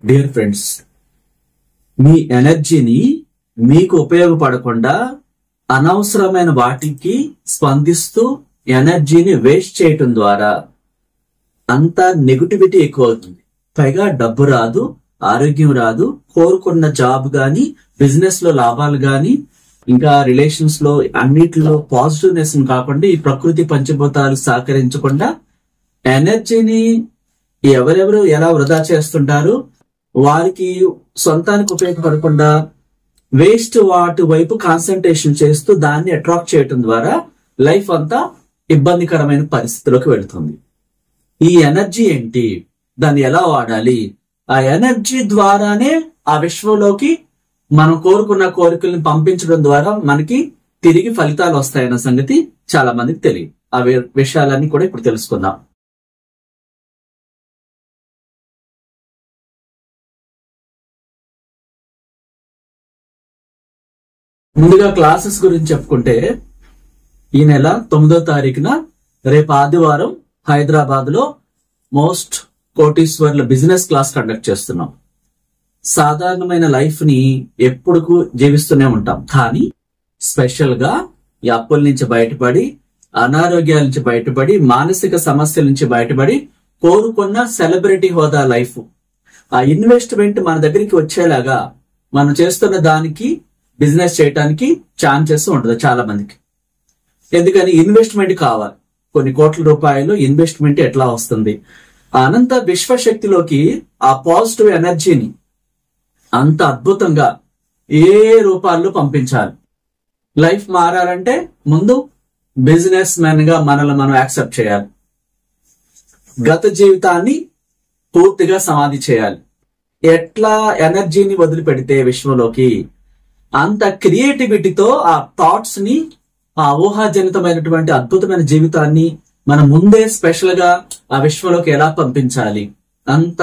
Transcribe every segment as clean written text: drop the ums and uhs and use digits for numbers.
Dear friends, మీ ఎనర్జీని మీకు ఉపయోగపడకుండా అనవసరమైన వాటికి స్పందిస్తూ ఎనర్జీని వేస్ట్ చేయటం ద్వారా అంతా నెగటివిటీ ఎక్కువ అవుతుంది. పైగా డబ్బు రాదు, ఆరోగ్యం రాదు, కోరుకున్న జాబ్ గాని, బిజినెస్ లో లాభాలు గాని, ఇంకా రిలేషన్స్ లో అన్నిటిలో పాజిటివ్నెస్ కాకుండా ఈ ప్రకృతి పంచభూతాలు సహకరించకుండా ఎనర్జీని ఎవరెవరు ఎలా వృధా చేస్తుంటారు, వారికి సొంతానికి ఉపయోగపడకుండా వేస్ట్ వాటి వైపు కాన్సన్ట్రేషన్ చేస్తూ దాన్ని అట్రాక్ట్ చేయటం ద్వారా లైఫ్ అంతా ఇబ్బందికరమైన పరిస్థితిలోకి వెళుతుంది. ఈ ఎనర్జీ ఏంటి, దాన్ని ఎలా వాడాలి, ఆ ఎనర్జీ ద్వారానే ఆ విశ్వంలోకి మనం కోరుకున్న కోరికల్ని పంపించడం ద్వారా మనకి తిరిగి ఫలితాలు వస్తాయన్న సంగతి చాలా మందికి తెలియదు. ఆ విషయాలన్నీ కూడా ఇప్పుడు తెలుసుకుందాం. ముందుగా క్లాసెస్ గురించి చెప్పుకుంటే, ఈ నెల 9వ తారీఖున రేపు ఆదివారం హైదరాబాద్ లో మోస్ట్ కోటీశ్వర్ల బిజినెస్ క్లాస్ కండక్ట్ చేస్తున్నాం. సాధారణమైన లైఫ్ ని ఎప్పుడు జీవిస్తూనే ఉంటాం, కానీ స్పెషల్ గా ఈ అప్పుల నుంచి బయటపడి, అనారోగ్యాల నుంచి బయటపడి, మానసిక సమస్యల నుంచి బయటపడి కోరుకున్న సెలబ్రిటీ హోదా లైఫ్, ఆ ఇన్వెస్ట్మెంట్ మన దగ్గరికి వచ్చేలాగా మనం చేస్తున్న దానికి బిజినెస్ చేయడానికి ఛాన్సెస్ ఉంటుంది చాలా మందికి. ఎందుకని ఇన్వెస్ట్మెంట్ కావాలి, కొన్ని కోట్ల రూపాయలు ఇన్వెస్ట్మెంట్ ఎట్లా వస్తుంది, అనంత విశ్వశక్తిలోకి ఆ పాజిటివ్ ఎనర్జీని అంత అద్భుతంగా ఏ రూపాల్లో పంపించాలి. లైఫ్ మారాలంటే ముందు బిజినెస్ మెన్ గా మనల్ని మనం యాక్సెప్ట్ చేయాలి. గత జీవితాన్ని పూర్తిగా సమాధి చేయాలి. ఎట్లా ఎనర్జీని వదిలిపెడితే విశ్వంలోకి అంత క్రియేటివిటీతో ఆ థాట్స్ ని, ఆ ఊహాజనితమైనటువంటి అద్భుతమైన జీవితాన్ని మనం ముందే స్పెషల్ గా ఆ విశ్వంలోకి ఎలా పంపించాలి, అంత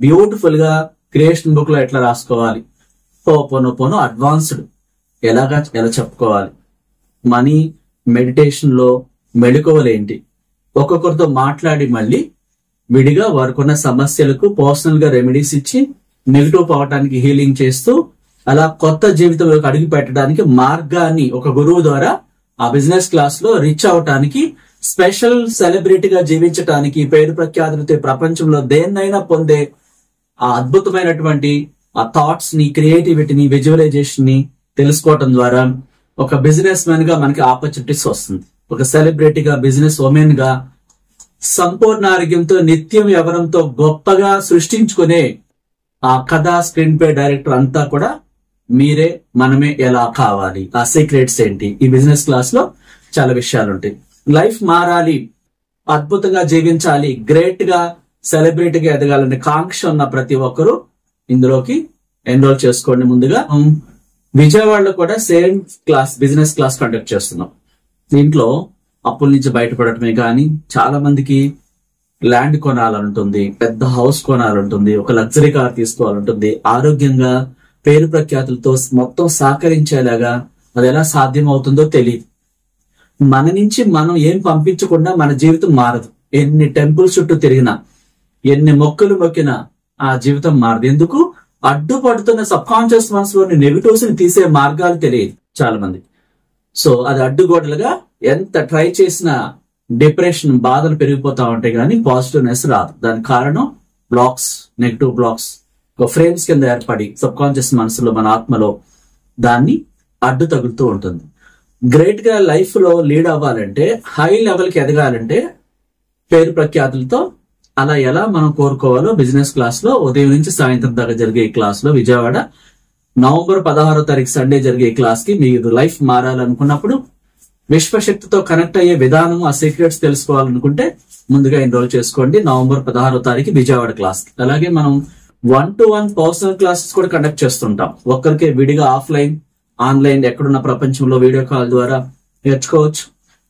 బ్యూటిఫుల్ గా క్రియేషన్ బుక్ లో ఎట్లా రాసుకోవాలి, పోను అడ్వాన్స్డ్ ఎలా చెప్పుకోవాలి, మనీ మెడిటేషన్ లో మెళకువలేంటి, ఒక్కొక్కరితో మాట్లాడి మళ్ళీ విడిగా వారికున్న సమస్యలకు పర్సనల్ గా రెమెడీస్ ఇచ్చి నెగిటివ్ పోవటానికి హీలింగ్ చేస్తూ అలా కొత్త జీవితంలోకి అడుగు పెట్టడానికి మార్గాన్ని ఒక గురువు ద్వారా ఆ బిజినెస్ క్లాస్ లో రీచ్ అవటానికి, స్పెషల్ సెలబ్రిటీగా జీవించటానికి, పేరు ప్రఖ్యాతులతో ప్రపంచంలో దేన్నైనా పొందే ఆ అద్భుతమైనటువంటి ఆ థాట్స్ ని, క్రియేటివిటీని, విజువలైజేషన్ ని తెలుసుకోవటం ద్వారా ఒక బిజినెస్ మ్యాన్ గా మనకి ఆపర్చునిటీస్ వస్తుంది. ఒక సెలబ్రిటీగా, బిజినెస్ ఉమెన్ గా సంపూర్ణ ఆరోగ్యంతో నిత్యం ఎవరంతో గొప్పగా సృష్టించుకునే ఆ కథ, స్క్రీన్ ప్లే డైరెక్టర్ అంతా కూడా మీరే, మనమే ఎలా కావాలి, ఆ సీక్రెట్స్ ఏంటి, ఈ బిజినెస్ క్లాస్ లో చాలా విషయాలు ఉంటాయి. లైఫ్ మారాలి, అద్భుతంగా జీవించాలి, గ్రేట్ గా సెలబ్రిటీగా ఎదగాలనే కాంక్ష ఉన్న ప్రతి ఒక్కరూ ఇందులోకి ఎన్రోల్ చేసుకోండి. ముందుగా విజయవాడలో కూడా same class, business class conduct చేస్తున్నాం. దీంట్లో అప్పుల నుంచి బయటపడటమే కానీ, చాలా మందికి ల్యాండ్ కొనాలంటుంది, పెద్ద హౌస్ కొనాలంటుంది, ఒక లగ్జరీ కార్ తీసుకోవాలంటుంది, ఆరోగ్యంగా పేరు ప్రఖ్యాతులతో మొత్తం సహకరించేలాగా అది ఎలా సాధ్యం అవుతుందో తెలియదు. మన నుంచి మనం ఏం పంపించకుండా మన జీవితం మారదు. ఎన్ని టెంపుల్స్ చుట్టూ తిరిగినా, ఎన్ని మొక్కులు మొక్కినా ఆ జీవితం మారదు. ఎందుకు? అడ్డుపడుతున్న సబ్ కాన్షియస్ మనసులోని నెగిటివ్స్ ని తీసే మార్గాలు తెలియదు చాలా మంది. సో అది అడ్డుగోడలుగా ఎంత ట్రై చేసినా డిప్రెషన్, బాధలు పెరిగిపోతా ఉంటాయి కానీ పాజిటివ్నెస్ రాదు. దానికి కారణం బ్లాక్స్, నెగిటివ్ బ్లాక్స్ ఒక ఫ్రేమ్స్ కింద ఏర్పడి సబ్ కాన్షియస్ మనసులో, మన ఆత్మలో దాన్ని అడ్డు తగులుతూ ఉంటుంది. గ్రేట్ గా లైఫ్ లో లీడ్ అవ్వాలంటే, హై లెవెల్ కి ఎదగాలంటే పేరు ప్రఖ్యాతులతో అలా ఎలా మనం కోరుకోవాలో బిజినెస్ క్లాస్ లో ఉదయం నుంచి సాయంత్రం దాకా జరిగే ఈ క్లాస్ లో, విజయవాడ నవంబర్ 16వ తారీఖు సండే జరిగే ఈ క్లాస్ కి మీరు లైఫ్ మారాలనుకున్నప్పుడు, విశ్వశక్తితో కనెక్ట్ అయ్యే విధానం, ఆ సీక్రెట్స్ తెలుసుకోవాలనుకుంటే ముందుగా ఎన్రోల్ చేసుకోండి. నవంబర్ 16వ తారీఖు విజయవాడ క్లాస్. అలాగే మనం 1-to-1 పర్సనల్ క్లాసెస్ కూడా కండక్ట్ చేస్తుంటాం. ఒక్కరికే విడిగా ఆఫ్లైన్, ఆన్లైన్, ఎక్కడున్న ప్రపంచంలో వీడియో కాల్ ద్వారా నేర్చుకోవచ్చు.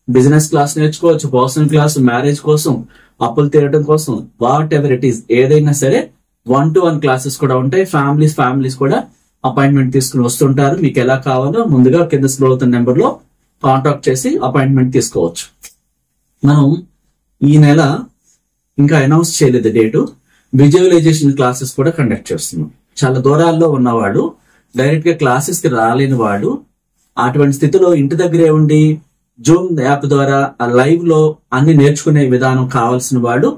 బిజినెస్ క్లాస్ నేర్చుకోవచ్చు, పర్సనల్ క్లాస్ మ్యారేజ్ కోసం, అప్పులు తీరడం కోసం, వాట్ ఎవర్ ఇట్ ఈస్, ఏదైనా సరే 1-to-1 క్లాసెస్ కూడా ఉంటాయి. ఫ్యామిలీస్ కూడా అపాయింట్మెంట్ తీసుకుని వస్తుంటారు. మీకు ఎలా కావాలో ముందుగా కింద స్క్రోల్ అవుతున్న నెంబర్ లో కాంటాక్ట్ చేసి అపాయింట్మెంట్ తీసుకోవచ్చు. మనం ఈ నెల ఇంకా అనౌన్స్ చేయలేదు డేటు, విజువలైజేషన్ క్లాసెస్ కూడా కండక్ట్ చేస్తున్నాం. చాలా దూరాల్లో ఉన్నవాడు, డైరెక్ట్ గా క్లాసెస్ కి రాలేని వాడు, అటువంటి స్థితిలో ఇంటి దగ్గరే ఉండి జూమ్ యాప్ ద్వారా ఆ లైవ్ లో అన్ని నేర్చుకునే విధానం కావాల్సిన వాడు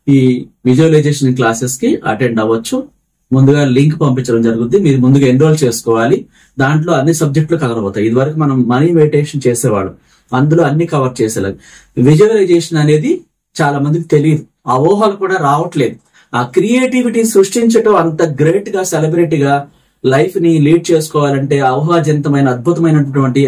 ఈ విజువలైజేషన్ క్లాసెస్ కి అటెండ్ అవ్వచ్చు. ముందుగా లింక్ పంపించడం జరుగుతుంది. మీరు ముందుగా ఎన్రోల్ చేసుకోవాలి. దాంట్లో అన్ని సబ్జెక్టులు కవర్ అవుతాయి. ఇది వరకు మనం మనీ మెడిటేషన్ చేసేవాడు, అందులో అన్ని కవర్ చేసేలాగా. విజువలైజేషన్ అనేది చాలా మందికి తెలియదు, ఆ ఊహలు కూడా రావట్లేదు. ఆ క్రియేటివిటీ సృష్టించటం అంత గ్రేట్ గా, సెలబ్రిటీగా లైఫ్ ని లీడ్ చేసుకోవాలంటే ఆ ఊహాజనితమైన అద్భుతమైనటువంటి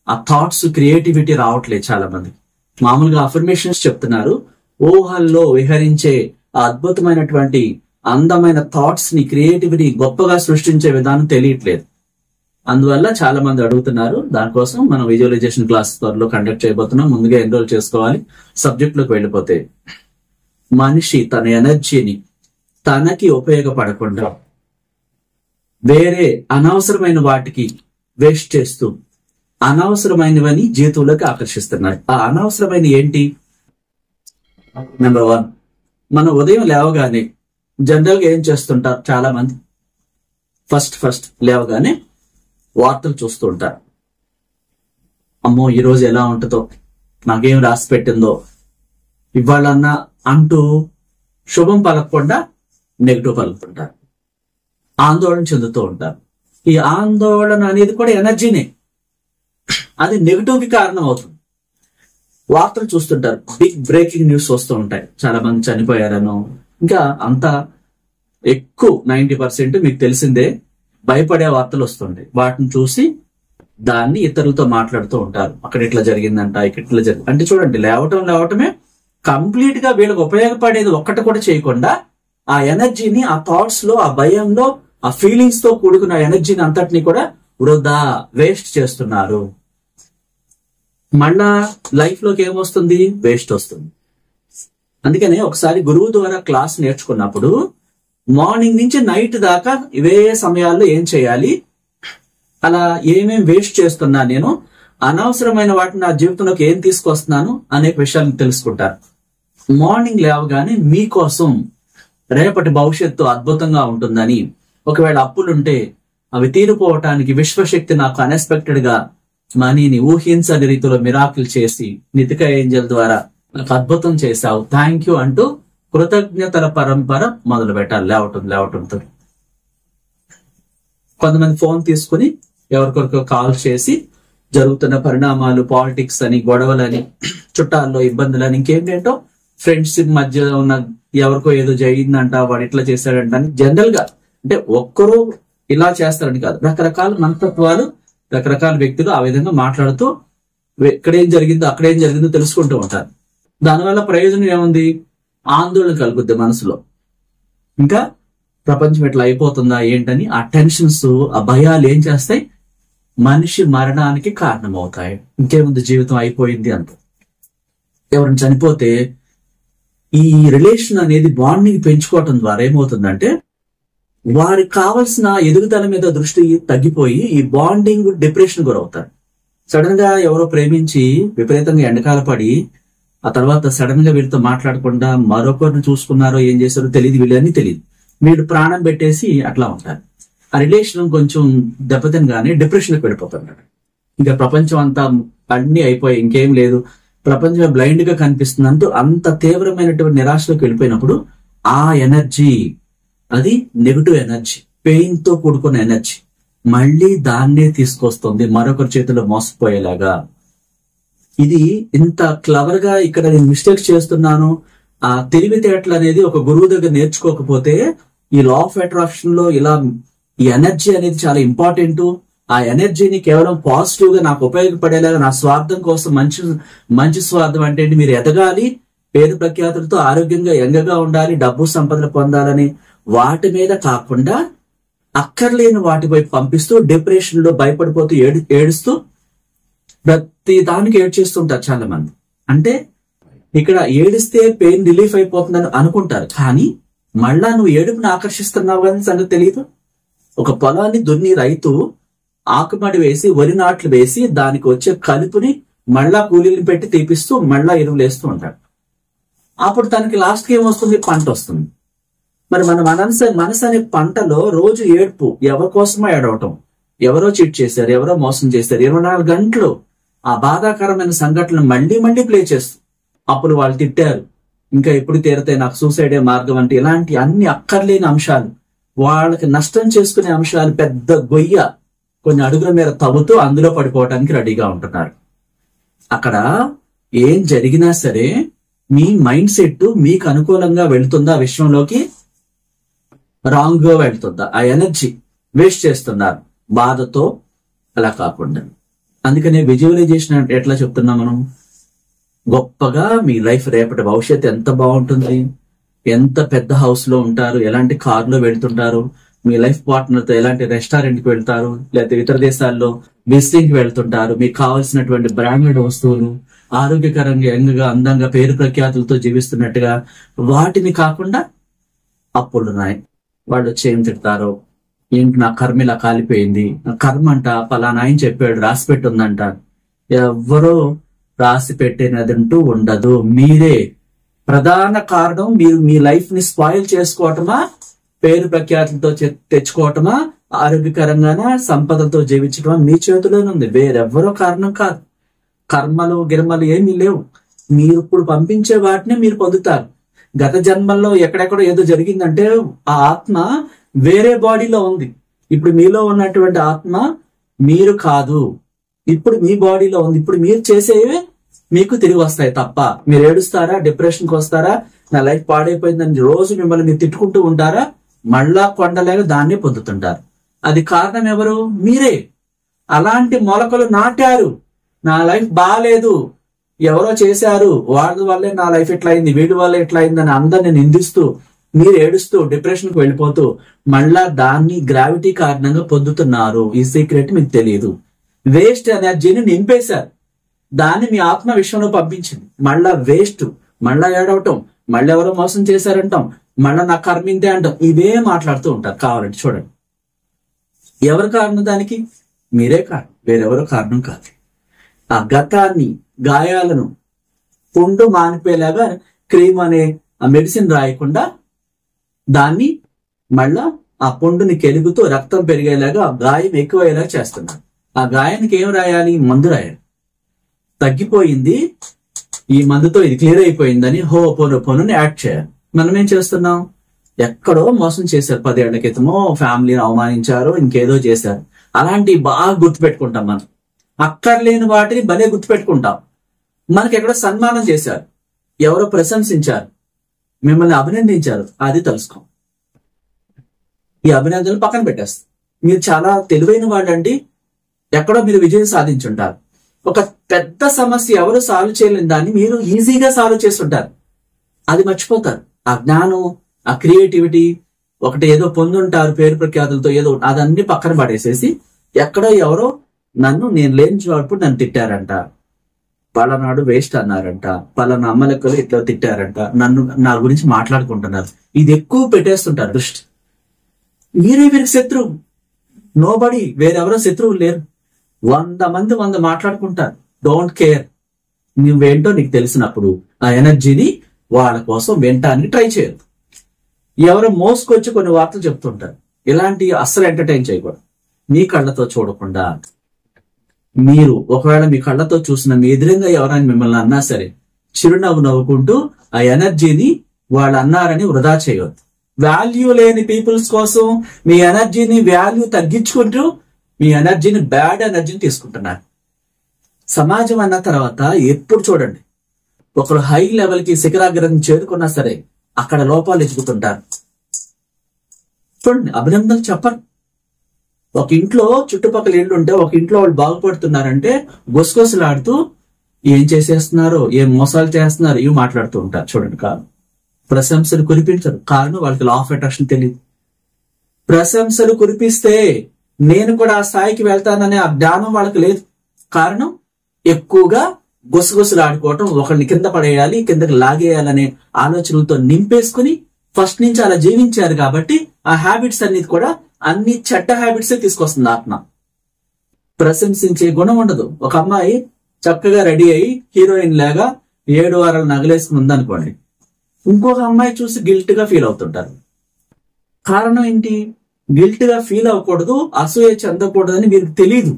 ఆ థాట్స్, క్రియేటివిటీ రావట్లేదు చాలా మంది. మామూలుగా అఫర్మేషన్స్ చెప్తున్నారు, ఊహల్లో విహరించే ఆ అద్భుతమైనటువంటి అందమైన థాట్స్ ని, క్రియేటివిటీ గొప్పగా సృష్టించే విధానం తెలియట్లేదు. అందువల్ల చాలా మంది అడుగుతున్నారు. దానికోసం మనం విజువలైజేషన్ క్లాస్ త్వరలో కండక్ట్ చేయబోతున్నాం. ముందుగా ఎన్రోల్ చేసుకోవాలి. సబ్జెక్ట్ లోకి వెళ్ళిపోతే, మనిషి తన ఎనర్జీని తనకి ఉపయోగపడకుండా వేరే అనవసరమైన వాటికి వేస్ట్ చేస్తూ అనవసరమైనవని జీవితంలోకి ఆకర్షిస్తున్నాడు. ఆ అనవసరమైన ఏంటి? నెంబర్ 1, మనం ఉదయం లేవగానే జనరల్ గా ఏం చేస్తుంటారు చాలా మంది? ఫస్ట్ లేవగానే వార్తలు చూస్తూ ఉంటారు. అమ్మో ఈ రోజు ఎలా ఉంటుందో, నాకేం రాసి పెట్టిందో ఇవాళన్నా అంటూ శుభం పలకకుండా నెగిటివ్ పలుకుతుంటారు, ఆందోళన చెందుతూ ఉంటారు. ఈ ఆందోళన అనేది కూడా ఎనర్జీనే, అది నెగిటివ్ కి కారణం అవుతుంది. వార్తలు చూస్తుంటారు, బిగ్ బ్రేకింగ్ న్యూస్ వస్తూ ఉంటాయి, చాలా మంది చనిపోయారనో, ఇంకా అంతా ఎక్కువ 90% మీకు తెలిసిందే భయపడే వార్తలు వస్తుంటాయి. వాటిని చూసి దాన్ని ఇతరులతో మాట్లాడుతూ ఉంటారు. అక్కడ ఇట్లా జరిగిందంట, ఇక్కడ ఇట్లా జరిగింది అంటే చూడండి, లేవటమే కంప్లీట్ గా వీళ్ళకి ఉపయోగపడేది ఒక్కటి కూడా చేయకుండా ఆ ఎనర్జీని, ఆ థాట్స్ లో, ఆ భయంలో, ఆ ఫీలింగ్స్ తో కూడుకున్న ఎనర్జీని అంతటిని కూడా వృధా, వేస్ట్ చేస్తున్నారు. మళ్ళా లైఫ్ లోకి ఏమొస్తుంది? వేస్ట్ వస్తుంది. అందుకనే ఒకసారి గురువు ద్వారా క్లాస్ నేర్చుకున్నప్పుడు మార్నింగ్ నుంచి నైట్ దాకా ఇవే సమయాల్లో ఏం చేయాలి, అలా ఏమేం వేస్ట్ చేస్తున్నా నేను, అనవసరమైన వాటిని నా జీవితంలోకి ఏం తీసుకొస్తున్నాను అనే విషయాలను తెలుసుకుంటారు. మార్నింగ్ లేవగానే మీకోసం రేపటి భవిష్యత్తు అద్భుతంగా ఉంటుందని, ఒకవేళ అప్పులుంటే అవి తీరిపోవటానికి విశ్వశక్తి నాకు అన్ఎక్స్పెక్టెడ్ గా మనీని ఊహించని రీతిలో మిరాకిల్ చేసి నితిక ఏంజల్ ద్వారా నాకు అద్భుతం చేశావు, థ్యాంక్ యూ అంటూ కృతజ్ఞతల పరంపర మొదలు పెట్టాలి. లేవటంతో కొంతమంది ఫోన్ తీసుకుని ఎవరికొరికో కాల్ చేసి జరుగుతున్న పరిణామాలు, పాలిటిక్స్ అని, గొడవలని, చుట్టాల్లో ఇబ్బందులని, ఇంకేంటో ఫ్రెండ్షిప్ మధ్య ఉన్న ఎవరికో ఏదో జరిగిందంట, వాడు ఇట్లా చేశాడంట అని జనరల్ గా, అంటే ఒక్కరు ఇలా చేస్తారని కాదు, రకరకాల మనస్తత్వాలు, రకరకాల వ్యక్తులు ఆ విధంగా మాట్లాడుతూ ఇక్కడేం జరిగిందో అక్కడేం జరిగిందో తెలుసుకుంటూ ఉంటారు. దానివల్ల ప్రయోజనం ఏముంది? ఆందోళన కలుగుద్ది మనసులో. ఇంకా ప్రపంచం ఎట్లా అయిపోతుందా ఏంటని ఆ టెన్షన్స్, ఆ భయాలు ఏం చేస్తాయి? మనిషి మరణానికి కారణమవుతాయి. ఇంకేముంది, జీవితం అయిపోయింది అంత. ఎవరైనా చనిపోతే ఈ రిలేషన్ అనేది బాండింగ్ పెంచుకోవటం ద్వారా ఏమవుతుందంటే వారికి కావలసిన ఎదుగుదల మీద దృష్టి తగ్గిపోయి ఈ బాండింగ్ డిప్రెషన్ గురవుతారు. సడన్ గా ఎవరో ప్రేమించి విపరీతంగా ఎండకాల పడి ఆ తర్వాత సడన్ గా వీళ్ళతో మాట్లాడకుండా మరొకరిని చూసుకున్నారో ఏం చేశారో తెలియదు, వీళ్ళని తెలియదు, వీళ్ళు ప్రాణం పెట్టేసి అట్లా ఉంటారు. ఆ రిలేషన్ కొంచెం దెబ్బతినగానే డిప్రెషన్కి వెళ్ళిపోతున్నారు. ఇంకా ప్రపంచం అంతా అన్ని అయిపోయి ఇంకేం లేదు, ప్రపంచం బ్లైండ్ గా కనిపిస్తుంది అంటూ అంత తీవ్రమైనటువంటి నిరాశలోకి వెళ్ళిపోయినప్పుడు ఆ ఎనర్జీ, అది నెగిటివ్ ఎనర్జీ, పెయిన్ తో కూడుకున్న ఎనర్జీ, మళ్ళీ దాన్నే తీసుకొస్తుంది మరొకరి చేతిలో మోసపోయేలాగా. ఇది ఇంత క్లవర్ గా ఇక్కడ నేను మిస్టేక్స్ చేస్తున్నాను, ఆ తెలివితేటలు అనేది ఒక గురువు దగ్గర నేర్చుకోకపోతే ఈ లా ఆఫ్ అట్రాక్షన్ లో ఇలా ఈ ఎనర్జీ అనేది చాలా ఇంపార్టెంట్. ఆ ఎనర్జీని కేవలం పాజిటివ్ గా నాకు ఉపయోగపడేలాగా, నా స్వార్థం కోసం, మంచి స్వార్థం అంటే మీరు ఎదగాలి, పేరు ప్రఖ్యాతులతో ఆరోగ్యంగా యంగగా ఉండాలి, డబ్బు సంపదలు పొందాలని వాటి మీద కాకుండా అక్కర్లేని వాటిపై పంపిస్తూ డిప్రెషన్ లో భయపడిపోతూ ఏడుస్తూ ప్రతి దానికి ఏడ్చేస్తుంటారు చాలా మంది. అంటే ఇక్కడ ఏడిస్తే పెయిన్ రిలీఫ్ అయిపోతుందని అనుకుంటారు, కానీ మళ్ళా నువ్వు ఏడుపుని ఆకర్షిస్తున్నావు కానీ సంగతి తెలియదు. ఒక పొలాన్ని దున్ని రైతు ఆకుమడి వేసి వరి నాట్లు వేసి దానికి వచ్చే కలుపుని మళ్ళా కూలీలు పెట్టి తీపిస్తూ మళ్ళా ఎరువులు వేస్తూ ఉంటాడు. అప్పుడు తనకి లాస్ట్ కి ఏమొస్తుంది? పంట వస్తుంది. మరి మన మనసు అనే పంటలో రోజు ఏడ్పు, ఎవరి కోసమో ఏడవటం, ఎవరో చీట్ చేశారు, ఎవరో మోసం చేశారు, 24 గంటలు ఆ బాధాకరమైన సంఘటనలు మళ్ళీ మళ్ళీ ప్లే చేస్తూ, అప్పుడు వాళ్ళు తిట్టారు, ఇంకా ఎప్పుడు తీరతాయి, నాకు సూసైడే మార్గం అంటే ఇలాంటి అన్ని అక్కర్లేని అంశాలు, వాళ్ళకి నష్టం చేసుకునే అంశాలు పెద్ద గొయ్య కొన్ని అడుగుల మీద తవ్వుతూ అందులో పడిపోవటానికి రెడీగా ఉంటున్నారు. అక్కడ ఏం జరిగినా సరే మీ మైండ్ సెట్ మీకు అనుకూలంగా వెళుతుందా, ఆ విషయంలోకి రాంగ్ గా వెళ్తుందా, ఆ ఎనర్జీ వేస్ట్ చేస్తున్నారు బాధతో. అలా కాకుండా అందుకనే విజువలైజేషన్ ఎట్లా చెప్తున్నాం మనం, గొప్పగా మీ లైఫ్ రేపటి భవిష్యత్తు ఎంత బాగుంటుంది, ఎంత పెద్ద హౌస్ లో ఉంటారు, ఎలాంటి కార్ లో వెళ్తుంటారు, మీ లైఫ్ పార్ట్నర్ తో ఎలాంటి రెస్టారెంట్ కి వెళ్తారు, లేకపోతే ఇతర దేశాల్లో విజిటింగ్ కి వెళ్తుంటారు, మీకు కావాల్సినటువంటి బ్రాండెడ్ వస్తువులు, ఆరోగ్యకరంగా యంగ్గా అందంగా పేరు ప్రఖ్యాతులతో జీవిస్తున్నట్టుగా, వాటిని కాకుండా అప్పులున్నాయి, వాళ్ళు వచ్చి ఏం తిడతారో, ఏంటి నా కర్మ ఇలా కాలిపోయింది, నా కర్మ అంట పలానా ఆయన చెప్పాడు, రాసి పెట్టుందంట. ఎవ్వరో రాసి పెట్టినదంటూ ఉండదు, మీరే ప్రధాన కారణం. మీరు మీ లైఫ్ ని స్పాయిల్ చేసుకోవటమా, పేరు ప్రఖ్యాతులతో తెచ్చుకోవటమా, ఆరోగ్యకరంగానా సంపదతో జీవించటమా మీ చేతిలోనే ఉంది, వేరెవ్వరో కారణం కాదు. కర్మలు గిర్మలు ఏమీ లేవు, మీరు ఇప్పుడు పంపించే వాటిని మీరు పొందుతారు. గత జన్మల్లో ఎక్కడెక్కడో ఏదో జరిగిందంటే ఆ ఆత్మ వేరే బాడీలో ఉంది, ఇప్పుడు మీలో ఉన్నటువంటి ఆత్మ మీరు కాదు, ఇప్పుడు మీ బాడీలో ఉంది. ఇప్పుడు మీరు చేసేవి మీకు తిరిగి వస్తాయి తప్ప మీరు ఏడుస్తారా, డిప్రెషన్కి వస్తారా, నా లైఫ్ పాడైపోయిందని రోజు మిమ్మల్ని మీరు తిట్టుకుంటూ ఉంటారా, మళ్ళా కొండలేక దాన్నే పొందుతుంటారు. అది కారణం ఎవరు? మీరే. అలాంటి మొలకలు నాటారు. నా లైఫ్ బాగాలేదు, ఎవరో చేశారు, వాళ్ళ వల్లే నా లైఫ్ ఎట్లా అయింది, వీడి వల్ల ఎట్లా అయిందని అందరిని నిందిస్తూ మీరు ఏడుస్తూ డిప్రెషన్ కు వెళ్ళిపోతూ మళ్ళా దాన్ని గ్రావిటీ కారణంగా పొందుతున్నారు. ఈ సీక్రెట్ మీకు తెలియదు. వేస్ట్ ఎనర్జీని నింపేశారు, దాన్ని మీ ఆత్మ విశ్వంలో పంపించింది. మళ్ళా వేస్ట్, మళ్ళా ఏడవటం, మళ్ళీ ఎవరో మోసం చేశారంటాం, మళ్ళా నా కర్మిందే అంటాం, ఇవే మాట్లాడుతూ ఉంటారు. కావాలంటే చూడండి, ఎవరు కారణం దానికి? మీరే కారణం, వేరెవరో కారణం కాదు. ఆ గతాన్ని, గాయాలను పుండు మానిపోయేలాగా క్రీమ్ అనే ఆ మెడిసిన్ రాయకుండా దాన్ని మళ్ళా ఆ పుండుని కెలుగుతూ రక్తం పెరిగేలాగా ఆ గాయం ఎక్కువయ్యేలా చేస్తున్నారు. ఆ గాయానికి ఏం రాయాలి? మందు రాయాలి. తగ్గిపోయింది, ఈ మందుతో ఇది క్లియర్ అయిపోయిందని హోపోనోపోనోని యాడ్ చేయాలి. మనం ఏం చేస్తున్నాం? ఎక్కడో మోసం చేశారు, 10 ఏళ్ల క్రితమో ఫ్యామిలీని అవమానించారు, ఇంకేదో చేశారు, అలాంటివి బాగా గుర్తుపెట్టుకుంటాం. మనం అక్కర్లేని వాటిని భలే గుర్తుపెట్టుకుంటాం. మనకి ఎక్కడో సన్మానం చేశారు, ఎవరో ప్రశంసించారు, మిమ్మల్ని అభినందించారు, అది తెలుసుకో. ఈ అభినందనలు పక్కన పెట్టేస్తారు. మీరు చాలా తెలివైన వాళ్ళండి, ఎక్కడో మీరు విజయం సాధించుంటారు. ఒక పెద్ద సమస్య ఎవరు సాల్వ్ చేయలేని దాన్ని మీరు ఈజీగా సాల్వ్ చేస్తుంటారు, అది మర్చిపోతారు. ఆ జ్ఞానం, ఆ క్రియేటివిటీ, ఒకటి ఏదో పొందుంటారు పేరు ప్రఖ్యాతులతో, ఏదో అదన్నీ పక్కన పడేసేసి ఎక్కడో ఎవరో నేను లేని చూడప్పుడు నన్ను తిట్టారంట, పలానాడు వేస్ట్ అన్నారంట, పలానా అమ్మలెక్కలు ఇట్లా తిట్టారంట, నా గురించి మాట్లాడుకుంటున్నారు, ఇది ఎక్కువ పెట్టేస్తుంటారు దృష్టి. మీరే వీరికి శత్రువు, నోబడి, వేరెవరో శత్రువు లేరు. 100 మంది 100 మాట్లాడుకుంటారు, డోంట్ కేర్. నువ్వేంటో నీకు తెలిసినప్పుడు ఆ ఎనర్జీని వాళ్ళ కోసం వినటానికి ట్రై చేయదు. ఎవరో మోసుకొచ్చి కొన్ని వార్తలు చెప్తుంటారు, ఇలాంటివి అస్సలు ఎంటర్టైన్ చేయకూడదు. మీ కళ్ళతో చూడకుండా, మీరు ఒకవేళ మీ కళ్ళతో చూసిన మీ ఎదురుగా ఎవరైనా మిమ్మల్ని అన్నా సరే చిరునవ్వు నవ్వుకుంటూ ఆ ఎనర్జీని వాళ్ళు అన్నారని వృధా చేయవద్దు. వాల్యూ లేని పీపుల్స్ కోసం మీ ఎనర్జీని వాల్యూ తగ్గించుకుంటూ మీ ఎనర్జీని, బ్యాడ్ ఎనర్జీని తీసుకుంటున్నారు. సమాజం అన్న తర్వాత ఎప్పుడు చూడండి, ఒకరు హై లెవెల్ కి శిఖరాగ్రహం చేరుకున్నా సరే అక్కడ లోపాలు ఎదుగుతుంటారు. చూడండి, అభినందనలు చెప్పరు. ఒక ఇంట్లో చుట్టుపక్కల ఇళ్ళు ఉంటే ఒక ఇంట్లో వాళ్ళు బాగుపడుతున్నారంటే గొసగొసలాడుతూ ఏం చేసేస్తున్నారు, ఏం మోసాలు చేస్తున్నారు, ఇవి మాట్లాడుతూ ఉంటారు. చూడండి, కాదు ప్రశంసలు కురిపించరు. కారణం వాళ్ళకి లా ఆఫ్ అట్రాక్షన్ తెలియదు. ప్రశంసలు కురిపిస్తే నేను కూడా ఆ స్థాయికి వెళ్తాననే ఆ జ్ఞానం వాళ్ళకి లేదు. కారణం ఎక్కువగా గుసగుసలాడుకోవటం, ఒకరిని కింద పడేయాలి, కిందకి లాగేయాలనే ఆలోచనలతో నింపేసుకుని ఫస్ట్ నుంచి అలా జీవించారు. కాబట్టి ఆ హ్యాబిట్స్ అనేది కూడా అన్ని చెడ్డ హ్యాబిట్సే తీసుకొస్తుంది ఆత్మ. ప్రశంసించే గుణం ఉండదు. ఒక అమ్మాయి చక్కగా రెడీ అయ్యి హీరోయిన్ లాగా 7 వారాలు నగలేసుకుని ఉందనుకోండి, ఇంకొక అమ్మాయి చూసి గిల్ట్ గా ఫీల్ అవుతుంటారు. కారణం ఏంటి? గిల్ట్ గా ఫీల్ అవ్వకూడదు, అసూయ చెందకూడదని మీకు తెలియదు.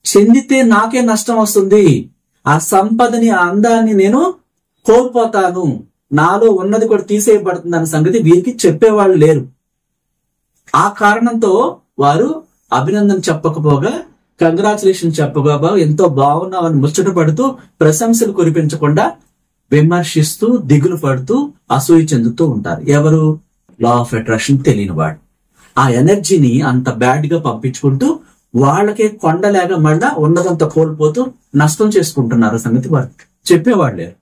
చెందితే నాకే నష్టం వస్తుంది, ఆ సంపదని ఆ అందాన్ని నేను కోల్పోతాను, నాలో ఉన్నది కూడా తీసేయబడుతుంది అన్న సంగతి వీరికి చెప్పేవాళ్ళు లేరు. ఆ కారణంతో వారు అభినందన చెప్పకపోగా, కంగ్రాచులేషన్ చెప్పగా ఎంతో బాగున్నావని ముచ్చట పడుతూ ప్రశంసలు కురిపించకుండా విమర్శిస్తూ దిగులు పడుతూ అసూయ చెందుతూ ఉంటారు. ఎవరు? లా ఆఫ్ అట్రాక్షన్ తెలియని వాడు. ఆ ఎనర్జీని అంత బ్యాడ్ గా పంపించుకుంటూ వాళ్ళకే కొండలేగా మళ్ళా ఉన్నదంతా కోల్పోతూ నష్టం చేసుకుంటున్నారు సంగతి వారు చెప్పేవాళ్ళు లేరు.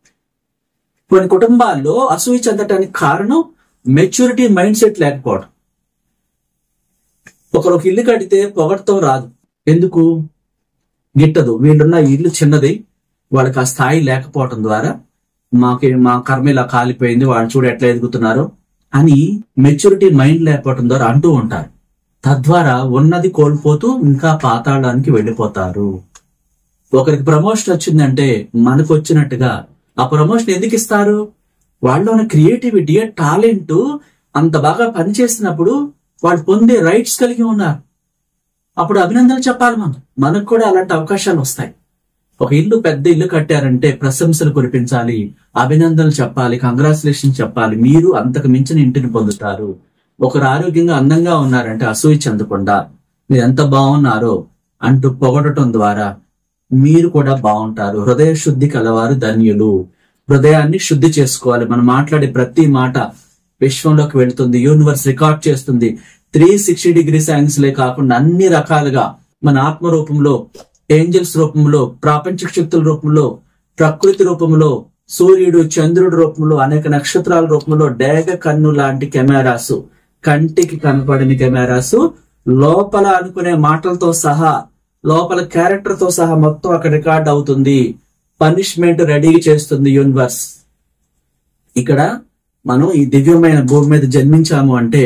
కొన్ని కుటుంబాల్లో అసూయ చెందటానికి కారణం మెచ్యూరిటీ మైండ్ సెట్ లేకపోవడం. ఒకరికి ఇల్లు కడితే పొగడతో రాదు. ఎందుకు? గిట్టదు, వీళ్ళున్న ఇల్లు చిన్నది, వాళ్ళకి ఆ స్థాయి లేకపోవటం ద్వారా మా కర్మ ఇలా కాలిపోయింది, వాళ్ళు చూడు ఎట్లా ఎదుగుతున్నారు అని మెచ్యూరిటీ మైండ్ లేకపోవటం ద్వారా అంటూ ఉంటారు. తద్వారా ఉన్నది కోల్పోతూ ఇంకా పాతాళానికి వెళ్ళిపోతారు. ఒకరికి ప్రమోషన్ వచ్చిందంటే మనకు వచ్చినట్టుగా ఆ ప్రమోషన్ ఎందుకు ఇస్తారు? వాళ్ళలో ఉన్న క్రియేటివిటీ, టాలెంట్ అంత బాగా పనిచేసినప్పుడు వాళ్ళు పొందే రైట్స్ కలిగి ఉన్నారు. అప్పుడు అభినందనలు చెప్పాలి. మనకు కూడా అలాంటి అవకాశాలు వస్తాయి. ఒక ఇల్లు, పెద్ద ఇల్లు కట్టారంటే ప్రశంసలు కురిపించాలి, అభినందనలు చెప్పాలి, కంగ్రాచులేషన్ చెప్పాలి. మీరు అంతకు మించిన ఇంటిని పొందుతారు. ఒకరు ఆరోగ్యంగా అందంగా ఉన్నారంటే అసూయ చెందకుండా మీరు ఎంత బాగున్నారో అంటూ పొగడటం ద్వారా మీరు కూడా బాగుంటారు. హృదయ శుద్ధి కలవారు ధన్యులు. హృదయాన్ని శుద్ధి చేసుకోవాలి. మనం మాట్లాడే ప్రతి మాట విశ్వంలోకి వెళుతుంది, యూనివర్స్ రికార్డ్ చేస్తుంది. 360 డిగ్రీస్ యాంగిల్స్లే కాకుండా అన్ని రకాలుగా మన ఆత్మ రూపంలో, ఏంజల్స్ రూపంలో, ప్రాపంచిక శక్తుల రూపంలో, ప్రకృతి రూపంలో, సూర్యుడు చంద్రుడి రూపంలో, అనేక నక్షత్రాల రూపంలో, డేగ కన్ను లాంటి కెమెరాస్, కంటికి కనపడని కెమెరాస్, లోపల అనుకునే మాటలతో సహా, లోపల క్యారెక్టర్ తో సహా మొత్తం అక్కడ రికార్డ్ అవుతుంది. పనిష్మెంట్ రెడీ చేస్తుంది యూనివర్స్. ఇక్కడ మనం ఈ దివ్యమైన భూమి మీద జన్మించాము అంటే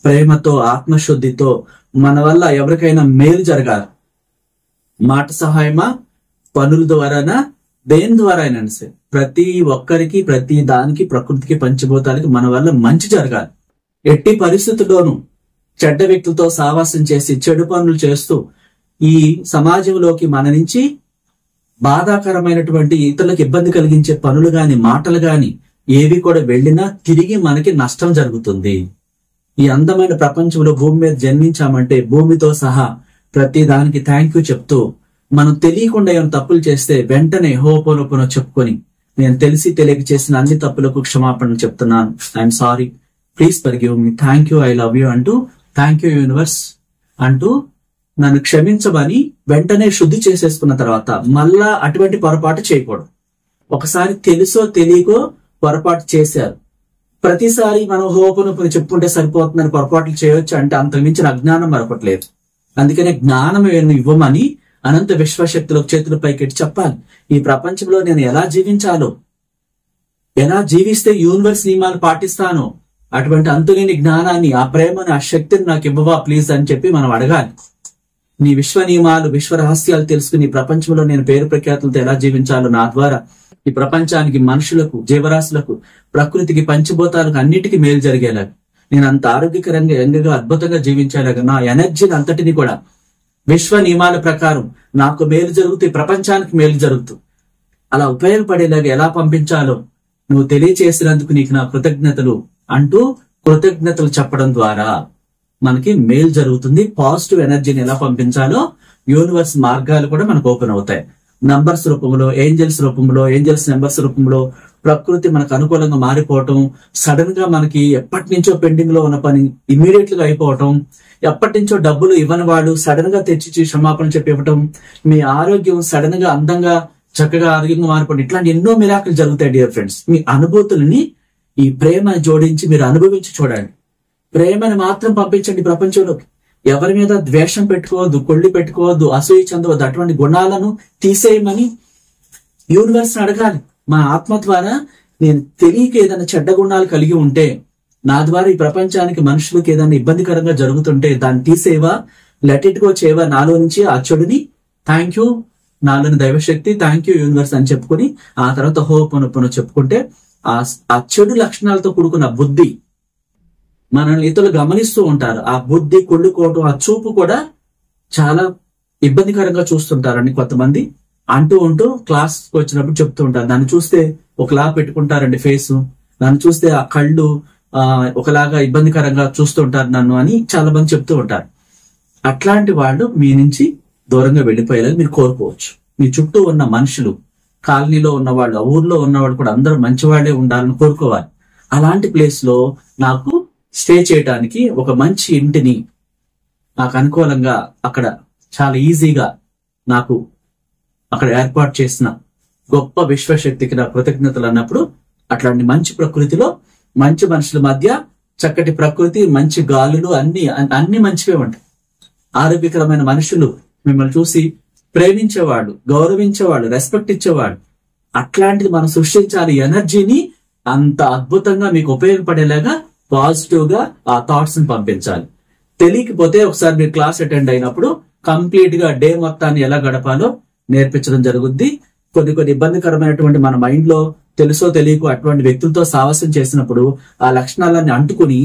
ప్రేమతో, ఆత్మశుద్ధితో మన వల్ల ఎవరికైనా మేలు జరగాలి. మాట సహాయమా, పనుల ద్వారానా, దేని ద్వారా అయినా సరే ప్రతి ఒక్కరికి, ప్రతి దానికి, ప్రకృతికి, పంచభూతాలకి మన వల్ల మంచి జరగాలి. ఎట్టి పరిస్థితుల్లోనూ చెడ్డ వ్యక్తులతో సావాసం చేసి చెడు పనులు చేస్తూ ఈ సమాజంలోకి మన నుంచి బాధాకరమైనటువంటి, ఇతరులకు ఇబ్బంది కలిగించే పనులు గాని, మాటలు గాని ఏవి కూడా వెళ్ళినా తిరిగి మనకి నష్టం జరుగుతుంది. ఈ అందమైన ప్రపంచంలో భూమి మీద జన్మించామంటే భూమితో సహా ప్రతి దానికి థ్యాంక్ యూ చెప్తూ, మనం తెలియకుండా ఏమైనా తప్పులు చేస్తే వెంటనే హోపోలోపనో చెప్పుకొని, నేను తెలిసి తెలియక చేసిన అన్ని తప్పులకు క్షమాపణ చెప్తున్నాను, I'm sorry, please forgive me, thank you, I love you అంటూ, థ్యాంక్ యూ యూనివర్స్ అంటూ నన్ను క్షమించమని వెంటనే శుద్ధి చేసేసుకున్న తర్వాత మళ్ళా అటువంటి పొరపాటు చేయకూడదు. ఒకసారి తెలుసో తెలియకో పొరపాటు చేశారు, ప్రతిసారి మనం హోపనొప్పని చెప్పుకుంటే సరిపోతుందని పొరపాట్లు చేయొచ్చు అంటే అంతకు మించిన అజ్ఞానం మరొకట్లేదు. అందుకనే జ్ఞానం ఇవ్వమని అనంత విశ్వశక్తులకు చేతుల పైకెట్టి చెప్పాలి. ఈ ప్రపంచంలో నేను ఎలా జీవించాలో, ఎలా జీవిస్తే యూనివర్స్ నియమాలు పాటిస్తానో అటువంటి అంతులేని జ్ఞానాన్ని, ఆ ప్రేమని, ఆ శక్తిని నాకు ఇవ్వవా ప్లీజ్ అని చెప్పి మనం అడగాలి. నీ విశ్వ నియమాలు, విశ్వ రహస్యాలు తెలుసుకుని ప్రపంచంలో నేను పేరు ప్రఖ్యాతులతో ఎలా జీవించాలో నా ద్వారా ఈ ప్రపంచానికి, మనుషులకు, జీవరాశులకు, ప్రకృతికి, పంచభూతాలకు అన్నిటికీ మేలు జరిగేలాగా, నేను అంత ఆరోగ్యకరంగా, యంగగా, అద్భుతంగా జీవించేలాగా నా ఎనర్జీని అంతటిని కూడా విశ్వ నియమాల ప్రకారం నాకు మేలు జరుగుతూ ప్రపంచానికి మేలు జరుగుతూ అలా ఉపయోగపడేలాగా ఎలా పంపించాలో నువ్వు తెలియచేసినందుకు నీకు నా కృతజ్ఞతలు అంటూ కృతజ్ఞతలు చెప్పడం ద్వారా మనకి మేలు జరుగుతుంది. పాజిటివ్ ఎనర్జీని ఎలా పంపించాలో యూనివర్స్ మార్గాలు కూడా మనకు ఓపెన్ అవుతాయి. నంబర్స్ రూపంలో, ఏంజల్స్ రూపంలో, ఏంజల్స్ నెంబర్స్ రూపంలో ప్రకృతి మనకు అనుకూలంగా మారిపోవటం, సడన్ గా మనకి ఎప్పటి నుంచో పెండింగ్ లో ఉన్న పని ఇమీడియట్ గా అయిపోవటం, ఎప్పటి నుంచో డబ్బులు ఇవ్వని వాడు సడన్ గా తెచ్చి క్షమాపణ చెప్పి ఇవ్వటం, మీ ఆరోగ్యం సడన్ గా అందంగా చక్కగా ఆరోగ్యంగా మారిపోవడం, ఇట్లాంటి ఎన్నో మిరాకిల్ జరుగుతాయి డియర్ ఫ్రెండ్స్. మీ అనుభూతులని ఈ ప్రేమని జోడించి మీరు అనుభవించి చూడండి. ప్రేమని మాత్రం పంపించండి ప్రపంచంలోకి. ఎవరి మీద ద్వేషం పెట్టుకోవద్దు, కొళ్ళి పెట్టుకోవద్దు, అసూయ చెందవద్దు. అటువంటి గుణాలను తీసేయమని యూనివర్స్ అడగాలి. మా ఆత్మ ద్వారా నేను తెలియక ఏదైనా చెడ్డ గుణాలు కలిగి ఉంటే, నా ద్వారా ఈ ప్రపంచానికి, మనుషులకు ఏదైనా ఇబ్బందికరంగా జరుగుతుంటే దాన్ని తీసేవా, లెట్ ఇట్ గో చేయవా నాలో నుంచి ఆ చెడుని. థ్యాంక్ యూ నాలోని దైవశక్తి, థ్యాంక్ యూ యూనివర్స్ అని చెప్పుకుని ఆ తర్వాత హోపొనొప్పను చెప్పుకుంటే ఆ చెడు లక్షణాలతో కూడుకున్న బుద్ధి మనల్ని ఇతరులు గమనిస్తూ ఉంటారు. ఆ బుద్ధి కుళ్ళుకోవటం, ఆ చూపు కూడా చాలా ఇబ్బందికరంగా చూస్తుంటారండి కొంతమంది. ఉంటూ క్లాస్ వచ్చినప్పుడు చెప్తూ ఉంటారు, నన్ను చూస్తే ఒకలా పెట్టుకుంటారండి ఫేసు, నన్ను చూస్తే ఆ కళ్ళు ఒకలాగా ఇబ్బందికరంగా చూస్తుంటారు నన్ను అని చాలా మంది చెప్తూ ఉంటారు. అట్లాంటి వాళ్ళు మీ నుంచి దూరంగా వెళ్ళిపోయేలాగా మీరు కోరుకోవచ్చు. మీ చుట్టూ ఉన్న మనుషులు, కాలనీలో ఉన్నవాళ్ళు, ఊర్లో ఉన్నవాళ్ళు కూడా అందరూ మంచివాళ్లే ఉండాలని కోరుకోవాలి. అలాంటి ప్లేస్ లో నాకు స్టే చేయడానికి ఒక మంచి ఇంటిని నాకు అనుకూలంగా అక్కడ చాలా ఈజీగా నాకు అక్కడ ఏర్పాటు చేసిన గొప్ప విశ్వశక్తికి నా కృతజ్ఞతలు అన్నప్పుడు, అట్లాంటి మంచి ప్రకృతిలో మంచి మనుషుల మధ్య చక్కటి ప్రకృతి, మంచి గాలులు అన్ని మంచివే ఉంటాయి. ఆరోగ్యకరమైన మనుషులు, మిమ్మల్ని చూసి ప్రేమించేవాళ్ళు, గౌరవించేవాళ్ళు, రెస్పెక్ట్ ఇచ్చేవాళ్ళు, అట్లాంటిది మనం సృష్టించాలి. ఎనర్జీని అంత అద్భుతంగా మీకు ఉపయోగపడేలాగా పాజిటివ్ గా ఆ థాట్స్ ని పంపించాలి. తెలియకపోతే ఒకసారి మీరు క్లాస్ అటెండ్ అయినప్పుడు కంప్లీట్ గా డే మొత్తాన్ని ఎలా గడపాలో నేర్పించడం జరుగుద్ది. కొన్ని ఇబ్బందికరమైనటువంటి మన మైండ్ లో తెలుసో తెలియకో అటువంటి వ్యక్తులతో సావాసం చేసినప్పుడు ఆ లక్షణాలన్నీ అంటుకుని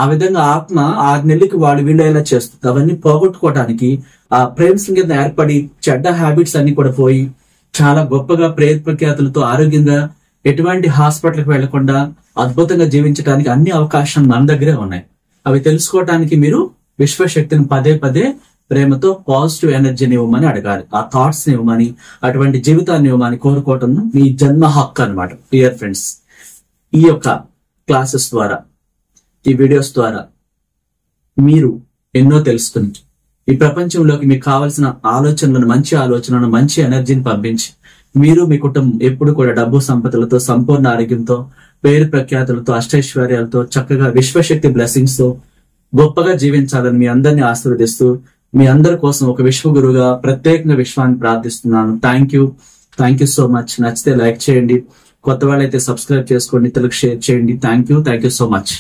ఆ విధంగా ఆత్మ 6 నెలలకి వీళ్ళు ఎలా చేస్తుంది. అవన్నీ పోగొట్టుకోవడానికి ఆ ప్రేమ కింద ఏర్పడి చెడ్డ హ్యాబిట్స్ అన్ని కూడా పోయి చాలా గొప్పగా ప్రేమ ప్రఖ్యాతులతో ఆరోగ్యంగా ఎటువంటి హాస్పిటల్కి వెళ్లకుండా అద్భుతంగా జీవించడానికి అన్ని అవకాశాలు మన దగ్గరే ఉన్నాయి. అవి తెలుసుకోవటానికి మీరు విశ్వశక్తిని పదే ప్రేమతో పాజిటివ్ ఎనర్జీని ఇవ్వమని అడగాలి. ఆ థాట్స్ ని ఇవ్వమని, అటువంటి జీవితాన్ని ఇవ్వమని కోరుకోవటం మీ జన్మ హక్కు అన్నమాట. డియర్ ఫ్రెండ్స్, ఈ యొక్క క్లాసెస్ ద్వారా, ఈ వీడియోస్ ద్వారా మీరు ఎన్నో తెలుసుకుని ఈ ప్రపంచంలోకి మీకు కావాల్సిన ఆలోచనలను, మంచి ఎనర్జీని పంపించి మీరు మీ కుటుంబం ఎప్పుడు కూడా డబ్బు సంపదలతో, సంపూర్ణ ఆరోగ్యంతో, పేరు ప్రఖ్యాతులతో, అష్టైశ్వర్యాలతో, చక్కగా విశ్వశక్తి బ్లెస్సింగ్స్ తో గొప్పగా జీవించాలని మీ అందరినీ ఆశీర్వదిస్తూ మీ అందరి కోసం ఒక విశ్వగురుగా ప్రత్యేకంగా విశ్వాన్ని ప్రార్థిస్తున్నాను. Thank you so much. నచ్చితే లైక్ చేయండి, కొత్త వాళ్ళైతే సబ్స్క్రైబ్ చేసుకోండి, ఇతరులకు షేర్ చేయండి. Thank you so much.